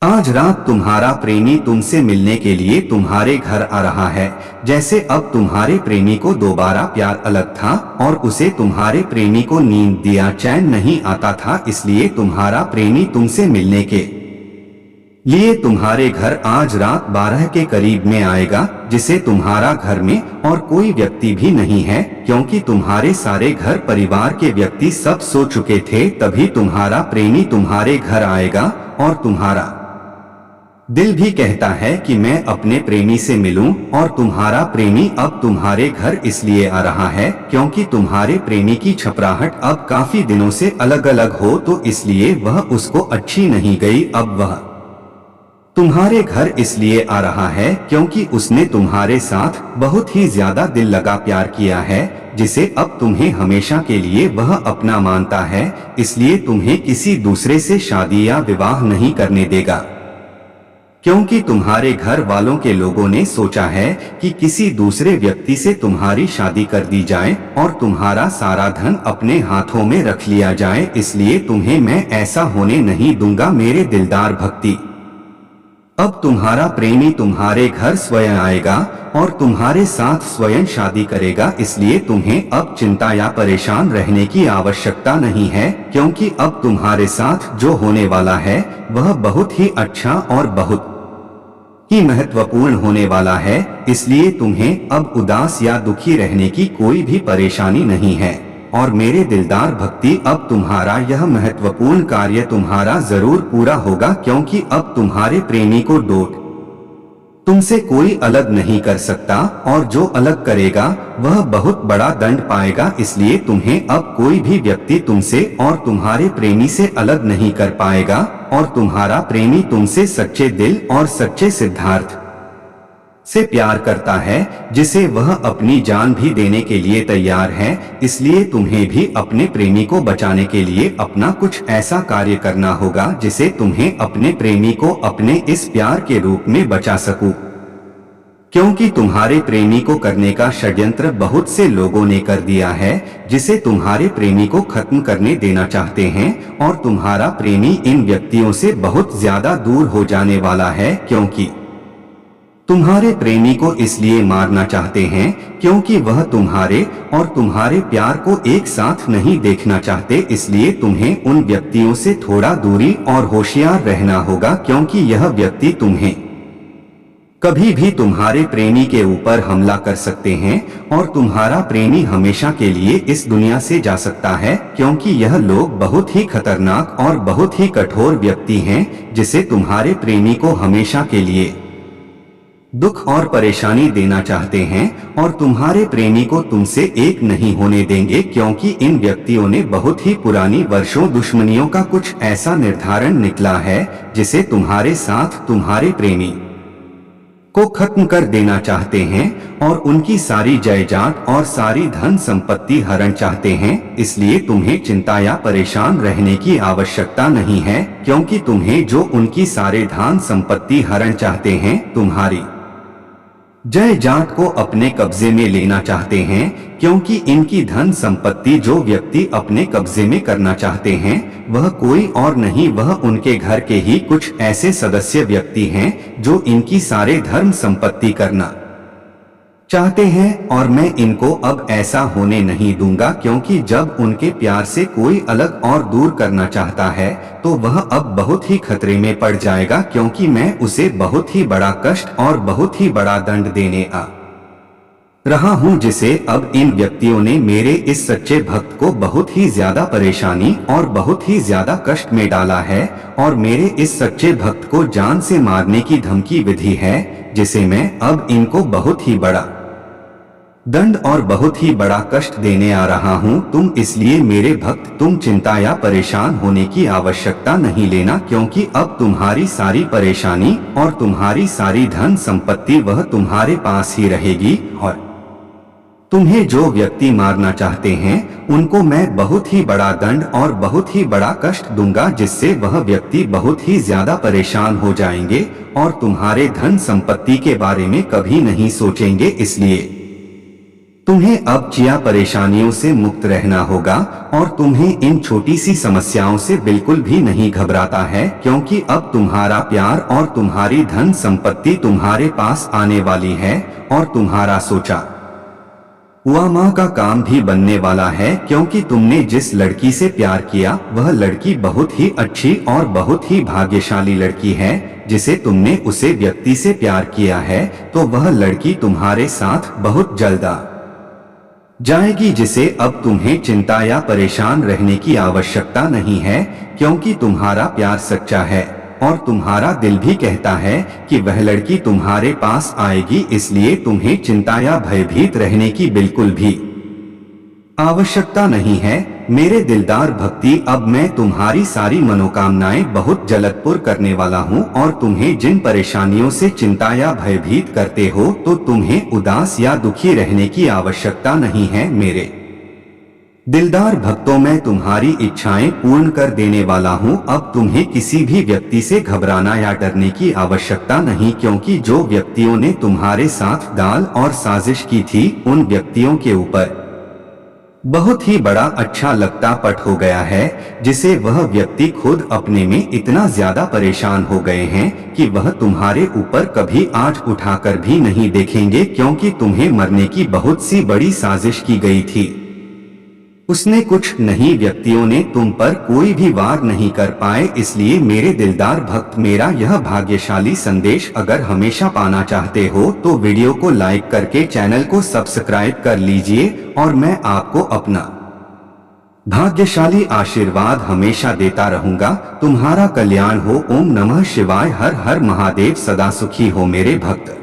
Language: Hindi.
आज रात तुम्हारा प्रेमी तुमसे मिलने के लिए तुम्हारे घर आ रहा है। जैसे अब तुम्हारे प्रेमी को दोबारा प्यार अलग था और उसे तुम्हारे प्रेमी को नींद दिया चैन नहीं आता था, इसलिए तुम्हारा प्रेमी तुमसे मिलने के लिए तुम्हारे घर आज रात 12 के करीब में आएगा, जिसे तुम्हारा घर में और कोई व्यक्ति भी नहीं है, क्योंकि तुम्हारे सारे घर परिवार के व्यक्ति सब सो चुके थे। तभी तुम्हारा प्रेमी तुम्हारे घर आएगा और तुम्हारा दिल भी कहता है कि मैं अपने प्रेमी से मिलूं, और तुम्हारा प्रेमी अब तुम्हारे घर इसलिए आ रहा है क्योंकि तुम्हारे प्रेमी की छपराहट अब काफी दिनों से अलग अलग हो, तो इसलिए वह उसको अच्छी नहीं गई। अब वह तुम्हारे घर इसलिए आ रहा है क्योंकि उसने तुम्हारे साथ बहुत ही ज्यादा दिल लगा प्यार किया है, जिसे अब तुम्हें हमेशा के लिए वह अपना मानता है, इसलिए तुम्हें किसी दूसरे से शादी या विवाह नहीं करने देगा। क्योंकि तुम्हारे घर वालों के लोगों ने सोचा है कि किसी दूसरे व्यक्ति से तुम्हारी शादी कर दी जाए और तुम्हारा सारा धन अपने हाथों में रख लिया जाए, इसलिए तुम्हें मैं ऐसा होने नहीं दूंगा मेरे दिलदार भक्ति। अब तुम्हारा प्रेमी तुम्हारे घर स्वयं आएगा और तुम्हारे साथ स्वयं शादी करेगा, इसलिए तुम्हें अब चिंता या परेशान रहने की आवश्यकता नहीं है, क्योंकि अब तुम्हारे साथ जो होने वाला है वह बहुत ही अच्छा और बहुत ही महत्वपूर्ण होने वाला है, इसलिए तुम्हें अब उदास या दुखी रहने की कोई भी परेशानी नहीं है। और मेरे दिलदार भक्ति, अब तुम्हारा यह महत्वपूर्ण कार्य तुम्हारा जरूर पूरा होगा, क्योंकि अब तुम्हारे प्रेमी को तुमसे कोई अलग नहीं कर सकता, और जो अलग करेगा वह बहुत बड़ा दंड पाएगा, इसलिए तुम्हें अब कोई भी व्यक्ति तुमसे और तुम्हारे प्रेमी से अलग नहीं कर पाएगा, और तुम्हारा प्रेमी तुमसे सच्चे दिल और सच्चे सिद्धार्थ से प्यार करता है, जिसे वह अपनी जान भी देने के लिए तैयार है, इसलिए तुम्हें भी अपने प्रेमी को बचाने के लिए अपना कुछ ऐसा कार्य करना होगा जिसे तुम्हें अपने प्रेमी को अपने इस प्यार के रूप में बचा सकूं। क्योंकि तुम्हारे प्रेमी को करने का षड्यंत्र बहुत से लोगों ने कर दिया है, जिसे तुम्हारे प्रेमी को खत्म करने देना चाहते हैं, और तुम्हारा प्रेमी इन व्यक्तियों से बहुत ज्यादा दूर हो जाने वाला है, क्योंकि तुम्हारे प्रेमी को इसलिए मारना चाहते हैं क्योंकि वह तुम्हारे और तुम्हारे प्यार को एक साथ नहीं देखना चाहते, इसलिए तुम्हें उन व्यक्तियों से थोड़ा दूरी और होशियार रहना होगा, क्योंकि यह व्यक्ति तुम्हें कभी भी तुम्हारे प्रेमी के ऊपर हमला कर सकते हैं, और तुम्हारा प्रेमी हमेशा के लिए इस दुनिया से जा सकता है, क्योंकि यह लोग बहुत ही खतरनाक और बहुत ही कठोर व्यक्ति हैं, जिसे तुम्हारे प्रेमी को हमेशा के लिए दुख और परेशानी देना चाहते हैं, और तुम्हारे प्रेमी को तुमसे एक नहीं होने देंगे, क्योंकि इन व्यक्तियों ने बहुत ही पुरानी वर्षों दुश्मनियों का कुछ ऐसा निर्धारण निकला है, जिसे तुम्हारे साथ तुम्हारे प्रेमी को खत्म कर देना चाहते हैं, और उनकी सारी जायदाद और सारी धन संपत्ति हरण चाहते हैं, इसलिए तुम्हें चिंता या परेशान रहने की आवश्यकता नहीं है, क्योंकि तुम्हें जो उनकी सारे धन संपत्ति हरण चाहते हैं, तुम्हारी जायदाद को अपने कब्जे में लेना चाहते हैं, क्योंकि इनकी धन संपत्ति जो व्यक्ति अपने कब्जे में करना चाहते हैं वह कोई और नहीं, वह उनके घर के ही कुछ ऐसे सदस्य व्यक्ति हैं जो इनकी सारे धर्म संपत्ति करना चाहते हैं, और मैं इनको अब ऐसा होने नहीं दूंगा, क्योंकि जब उनके प्यार से कोई अलग और दूर करना चाहता है तो वह अब बहुत ही खतरे में पड़ जाएगा, क्योंकि मैं उसे बहुत ही बड़ा कष्ट और बहुत ही बड़ा दंड देने आ रहा हूं, जिसे अब इन व्यक्तियों ने मेरे इस सच्चे भक्त को बहुत ही ज्यादा परेशानी और बहुत ही ज्यादा कष्ट में डाला है, और मेरे इस सच्चे भक्त को जान से मारने की धमकी विधि है, जिसे मैं अब इनको बहुत ही बड़ा दंड और बहुत ही बड़ा कष्ट देने आ रहा हूं। तुम इसलिए मेरे भक्त, तुम चिंता या परेशान होने की आवश्यकता नहीं लेना, क्योंकि अब तुम्हारी सारी परेशानी और तुम्हारी सारी धन संपत्ति वह तुम्हारे पास ही रहेगी, और तुम्हें जो व्यक्ति मारना चाहते हैं उनको मैं बहुत ही बड़ा दंड और बहुत ही बड़ा कष्ट दूंगा, जिससे वह व्यक्ति बहुत ही ज्यादा परेशान हो जाएंगे और तुम्हारे धन संपत्ति के बारे में कभी नहीं सोचेंगे, इसलिए तुम्हें अब चिया परेशानियों से मुक्त रहना होगा और तुम्हें इन छोटी सी समस्याओं से बिल्कुल भी नहीं घबराता है, क्योंकि अब तुम्हारा प्यार और तुम्हारी धन संपत्ति तुम्हारे पास आने वाली है और तुम्हारा सोचा हुआ माँ का काम भी बनने वाला है, क्योंकि तुमने जिस लड़की से प्यार किया वह लड़की बहुत ही अच्छी और बहुत ही भाग्यशाली लड़की है। जिसे तुमने उसे व्यक्ति से प्यार किया है तो वह लड़की तुम्हारे साथ बहुत जल्द आ जाएगी, जिसे अब तुम्हें चिंता या परेशान रहने की आवश्यकता नहीं है, क्योंकि तुम्हारा प्यार सच्चा है और तुम्हारा दिल भी कहता है कि वह लड़की तुम्हारे पास आएगी। इसलिए तुम्हें चिंता या भयभीत रहने की बिल्कुल भी आवश्यकता नहीं है मेरे दिलदार भक्ति। अब मैं तुम्हारी सारी मनोकामनाएं बहुत जल्द पूर्ण करने वाला हूं और तुम्हें जिन परेशानियों से चिंता या भयभीत करते हो तो तुम्हें उदास या दुखी रहने की आवश्यकता नहीं है मेरे दिलदार भक्तों। मैं तुम्हारी इच्छाएं पूर्ण कर देने वाला हूं। अब तुम्हें किसी भी व्यक्ति से घबराना या डरने की आवश्यकता नहीं, क्योंकि जो व्यक्तियों ने तुम्हारे साथ दाल और साजिश की थी उन व्यक्तियों के ऊपर बहुत ही बड़ा अच्छा लगता पट हो गया है, जिसे वह व्यक्ति खुद अपने में इतना ज्यादा परेशान हो गए हैं कि वह तुम्हारे ऊपर कभी आंच उठाकर भी नहीं देखेंगे, क्योंकि तुम्हें मरने की बहुत सी बड़ी साजिश की गई थी। उसने कुछ नहीं व्यक्तियों ने तुम पर कोई भी वार नहीं कर पाए। इसलिए मेरे दिलदार भक्त, मेरा यह भाग्यशाली संदेश अगर हमेशा पाना चाहते हो तो वीडियो को लाइक करके चैनल को सब्सक्राइब कर लीजिए और मैं आपको अपना भाग्यशाली आशीर्वाद हमेशा देता रहूंगा। तुम्हारा कल्याण हो। ओम नमः शिवाय। हर हर महादेव। सदा सुखी हो मेरे भक्त।